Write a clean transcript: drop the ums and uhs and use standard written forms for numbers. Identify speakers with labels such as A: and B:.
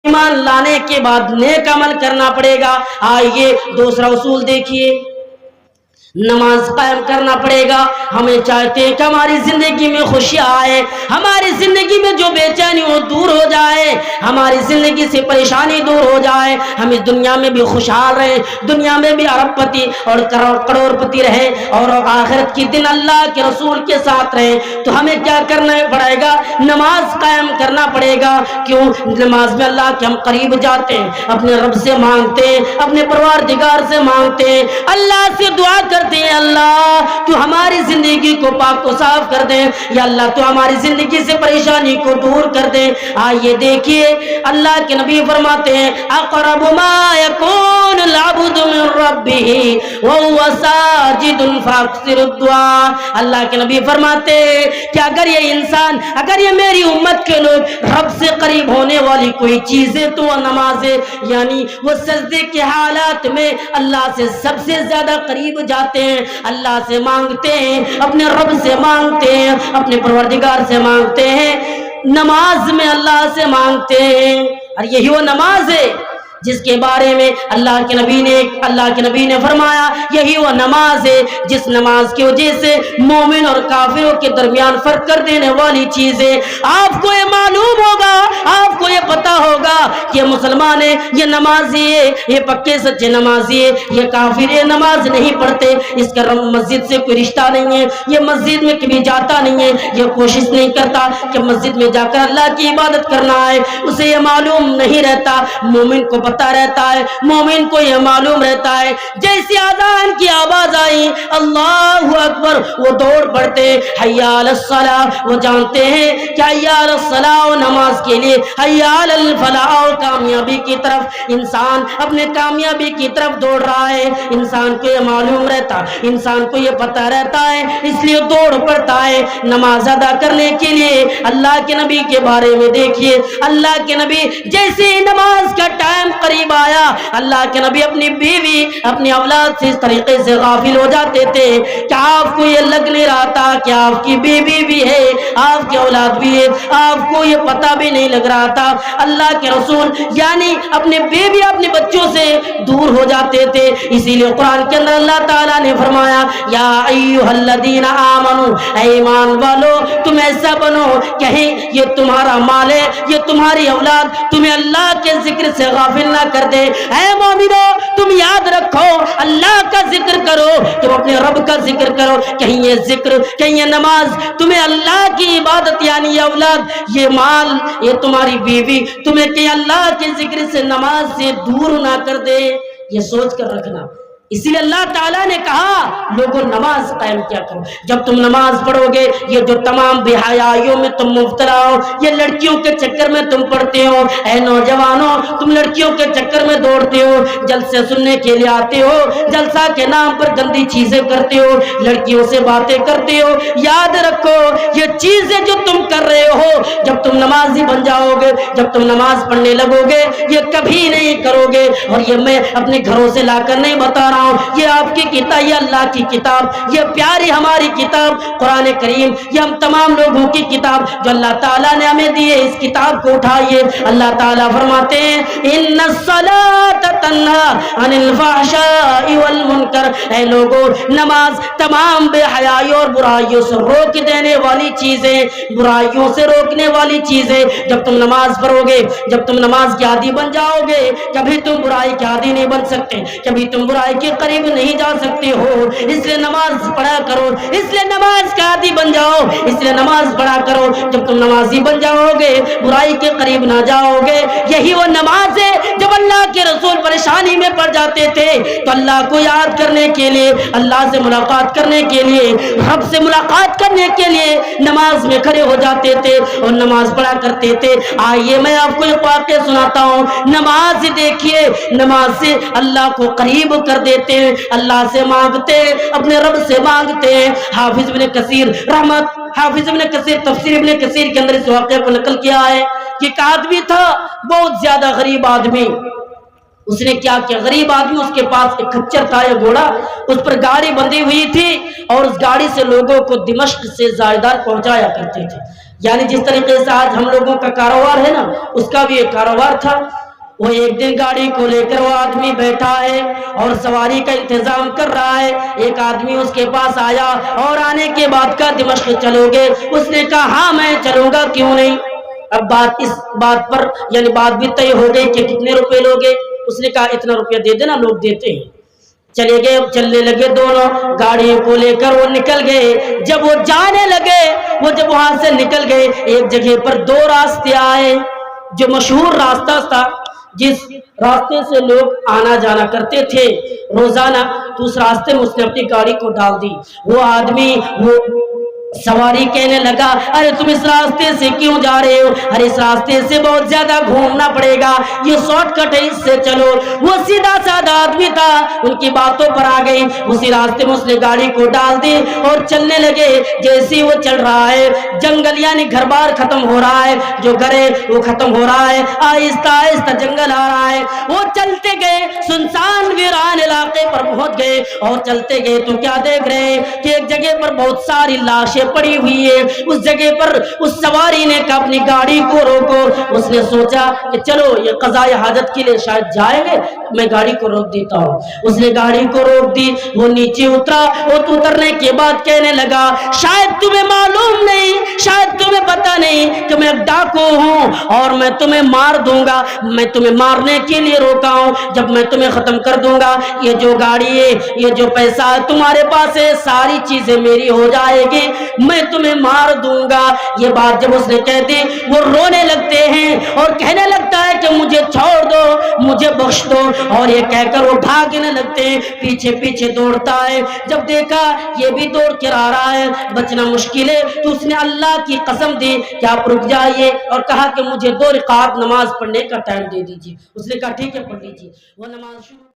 A: ایمان لانے کے بعد نیک عمل کرنا پڑے گا۔ آئیے دوسرا اصول دیکھیے، نماز قائم کرنا پڑے گا۔ ہمیں چاہتے ہیں کہ ہماری زندگی میں خوشیاں آئے، ہماری زندگی میں جو بے چینی وہ دور ہو جائے، ہماری زندگی سے پریشانی دور ہو جائے، ہم اس دنیا میں بھی خوشحال رہیں، دنیا میں بھی ارب پتی اور کروڑ پتی رہے، اور آخرت کی دن اللہ کے رسول کے ساتھ رہیں۔ تو ہمیں کیا کرنا پڑے گا؟ نماز قائم کرنا پڑے گا۔ کیوں؟ نماز میں اللہ کے ہم قریب جاتے ہیں، اپنے رب سے مانگتے ہیں، اپنے پروردگار سے مانگتے ہیں، اللہ سے دعا کرتے ہیں، اللہ تو ہماری زندگی کو پاک و صاف کر دے، یا اللہ تو ہماری زندگی سے پریشانی کو دور کر دے۔ آئیے دیکھیے اللہ کے نبی فرماتے ہیں اقرب ما یکون العبد من ربہ وهو ساجد فاکثر الدعاء۔ اللہ کے نبی فرماتے ہیں کہ اگر یہ انسان، اگر یہ میری امت کے لوگ رب سے قریب ہونے والی کوئی چیز ہے تو وہ نماز ہے، یعنی وہ سجدے کے حالات میں اللہ سے سب سے زیادہ قریب جاتے ہیں، اللہ سے مانگتے ہیں، اپنے رب سے مانگتے ہیں، اپنے پروردگار سے مانگتے ہیں، نماز میں اللہ سے مانگتے ہیں۔ اور یہی وہ نماز ہے جس کے بارے میں اللہ کے نبی نے فرمایا یہی وہ نماز ہے جس نماز کی وجہ سے مومن اور کافروں کے درمیان فرق کر دینے والی چیز ہے۔ آپ کو یہ معلوم ہوگا، آپ کو یہ پتا ہوگا کہ یہ مسلمان ہے، یہ نمازی ہے، یہ پکے سچے نمازی ہے، یہ کافر ہے، نماز نہیں پڑھتے، اس کا مسجد سے کوئی رشتہ نہیں ہے، یہ مسجد میں کبھی جاتا نہیں ہے، یہ کوشش نہیں کرتا کہ مسجد میں جا کر اللہ کی عبادت کرنا ہے، اسے یہ معلوم نہیں رہتا۔ مومن کو پتا رہتا ہے، مومن کو یہ معلوم رہتا ہے، جیسی اذان کی آواز آئی اللہ اکبر وہ دوڑ پڑتے، حی علی الصلاۃ وہ جانتے ہیں کہ حی علی الصلاۃ نماز کے لیے، حی علی الفلاح کامیابی کی طرف، انسان اپنے کامیابی کی طرف دوڑ رہا ہے۔ انسان کو یہ معلوم رہتا، انسان کو یہ پتا رہتا ہے، اس لیے دوڑ پڑتا ہے نماز ادا کرنے کے لیے۔ اللہ کے نبی کے بارے میں دیکھیے، اللہ کے نبی جیسے نماز کا ٹائم قریب آیا، اللہ کے نبی اپنی بیوی اپنی اولاد سے اس طریقے سے غافل ہو جاتے تھے کہ آپ کو یہ لگ نہیں رہا تھا کہ آپ کی بیوی بھی ہے، آپ کی اولاد بھی ہے، آپ کو یہ پتہ بھی نہیں لگ رہا تھا۔ اللہ کے رسول یعنی اپنے بیوی اپنے بچوں سے دور ہو جاتے تھے، اسی لیے قرآن کے اندر اللہ تعالیٰ نے فرمایا یا ایھا الذین آمنوا، اے ایمان والو تم ایسا بنو کہیں یہ تمہارا مال ہے، یہ تمہاری اولاد تمہیں اللہ کے ذکر سے غافل نہ کر دے۔ اے مومنو تم یاد رکھو اللہ کا ذکر کرو، تم اپنے رب کا ذکر کرو، کہیں یہ ذکر، کہیں یہ نماز تمہیں اللہ کی عبادت یعنی یہ اولاد، یہ مال، یہ تمہاری بیوی تمہیں کہیں اللہ کے ذکر سے نماز سے دور نہ کر دے، یہ سوچ کر رکھنا۔ اسی لیے اللہ تعالیٰ نے کہا لوگوں نماز قائم کیا کرو۔ جب تم نماز پڑھو گے، یہ جو تمام بے حیائیوں میں تم مبتلا ہو، یہ لڑکیوں کے چکر میں تم پڑھتے ہو، اے نوجوانوں تم لڑکیوں کے چکر میں دوڑتے ہو، جلسے سننے کے لیے آتے ہو، جلسہ کے نام پر گندی چیزیں کرتے ہو، لڑکیوں سے باتیں کرتے ہو، یاد رکھو یہ چیزیں جو تم کر رہے ہو جب تم نمازی بن جاؤ گے، جب تم نماز پڑھنے لگو گے یہ کبھی نہیں کرو گے۔ اور یہ میں اپنے گھروں سے لا کر نہیں بتا رہا ہوں، یہ آپ کی کتاب، یہ اللہ کی کتاب، یہ پیاری ہماری کتاب قرآن کریم، یہ ہم تمام لوگوں کی کتاب جو اللہ تعالیٰ نے ہمیں دی ہے، اس کتاب کو اٹھائیے۔ اللہ تعالیٰ فرماتے ہیں ان الصلاۃ تنہی عن الفحشاء والمنکر، اے لوگوں نماز تمام بے حیائی اور برائیوں سے روک دینے والی چیزیں، برائیوں سے روکنے والی چیزیں۔ جب تم نماز پڑھو گے، جب تم نماز کے عادی بن جاؤ گے، کبھی تم برائی کے عادی نہیں بن سکتے، کبھی تم برائی کے قریب نہیں جا سکتے ہو، اس لیے نماز پڑھا کرو، اس لیے نماز کا عادی بن جاؤ، اس لیے نماز پڑھا کرو۔ جب تم نمازی بن جاؤ گے برائی کے قریب نہ جاؤ گے۔ یہی وہ نماز ہے جب اللہ کے رسول پریشانی میں پڑ جاتے تھے تو اللہ کو یاد کرنے کے لیے، اللہ سے ملاقات کرنے کے لیے، رب سے ملاقات کرنے کے لیے نماز میں کھڑے ہو جاتے تھے اور نماز پڑھا کرتے تھے۔ آئیے میں آپ کو ایک واقعہ سناتا ہوں۔ نماز دیکھیے، نماز سے اللہ کو قریب کر دیتے ہیں، اللہ سے مانگتے ہیں، اپنے رب سے مانگتے ہیں۔ حافظ ابن کثیر تفسیر ابن کثیر کے اندر اس واقعے کو نقل کیا ہے کہ ایک آدمی تھا بہت زیادہ غریب آدمی، اس نے کیا کیا، غریب آدمی اس کے پاس ایک خچر تھا یا گھوڑا، اس پر گاڑی بندھی ہوئی تھی اور اس گاڑی سے لوگوں کو دمشق سے زائدان پہنچایا کرتے تھے۔ یعنی جس طریقے سے آج ہم لوگوں کا کاروبار ہے نا، اس کا بھی ایک کاروبار تھا۔ وہ ایک دن گاڑی کو لے کر وہ آدمی بیٹھا ہے اور سواری کا انتظام کر رہا ہے۔ ایک آدمی اس کے پاس آیا اور آنے کے بعد کہا دمشق چلو گے؟ اس نے کہا ہاں میں چلوں گا، کیوں نہیں۔ اب اس بات پر یعنی بات بھی طے ہو گئی کہ کتنے روپے لوگے؟ اس نے کہا اتنا روپیہ دے دینا، لوگ دیتے ہیں۔ چلے گئے، چلنے لگے دونوں، گاڑی کو لے کر وہ نکل گئے۔ جب وہ جانے لگے، وہ جب وہاں سے نکل گئے، ایک جگہ پر دو راستے آئے، جو مشہور راستہ تھا، جس راستے سے لوگ آنا جانا کرتے تھے روزانہ، تو اس راستے میں اس نے اپنی گاڑی کو ڈال دی۔ وہ آدمی وہ سواری کہنے لگا ارے تم اس راستے سے کیوں جا رہے ہو؟ ارے اس راستے سے بہت زیادہ گھومنا پڑے گا، یہ شارٹ کٹ ہے، اس سے چلو۔ وہ سیدھا سادہ آدمی تھا، ان کی باتوں پر آ گئی، اسی راستے میں اس نے گاڑی کو ڈال دی اور چلنے لگے۔ جیسے وہ چل رہا ہے، جنگل یعنی گھر بار ختم ہو رہا ہے، جو گھر ہے وہ ختم ہو رہا ہے، آہستہ آہستہ جنگل آ رہا ہے۔ وہ چلتے گئے، سنسان ویران علاقے پر پہنچ گئے اور چلتے گئے تو کیا دیکھ رہے ہیں کہ ایک جگہ پر بہت ساری لاشیں پڑی ہوئی ہے۔ اس جگہ پر اس سواری نے کہا اپنی گاڑی کو روکو۔ اس نے سوچا کہ چلو یہ قضائے حاجت کے لیے شاید جائیں گے، میں گاڑی کو روک دیتا ہوں۔ اس نے گاڑی کو روک دی، وہ نیچے اترا، اور اترنے کے بعد کہنے لگا شاید تمہیں معلوم نہیں، شاید تمہیں پتہ نہیں کہ میں ایک ڈاکو ہوں اور میں تمہیں مار دوں گا، میں تمہیں مارنے کے لیے روکا ہوں۔ جب میں تمہیں ختم کر دوں گا، یہ جو گاڑی ہے، یہ جو پیسہ ہے تمہارے پاس ہے، ساری چیزیں میری ہو جائے گی، میں تمہیں مار دوں گا۔ یہ بات جب اس نے کہہ دی، وہ رونے لگتے ہیں اور کہنے لگتا ہے کہ مجھے چھوڑ دو، مجھے بخش دو، اور یہ کہہ کر وہ بھاگنے لگتے ہیں، پیچھے پیچھے دوڑتا ہے۔ جب دیکھا یہ بھی دوڑ کر آ رہا ہے، بچنا مشکل ہے، تو اس نے اللہ کی قسم دی کہ آپ رک جائیے، اور کہا کہ مجھے 2 رکعت نماز پڑھنے کا ٹائم دے دیجیے۔ اس نے کہا ٹھیک ہے پڑھ لیجیے۔ وہ نماز شروع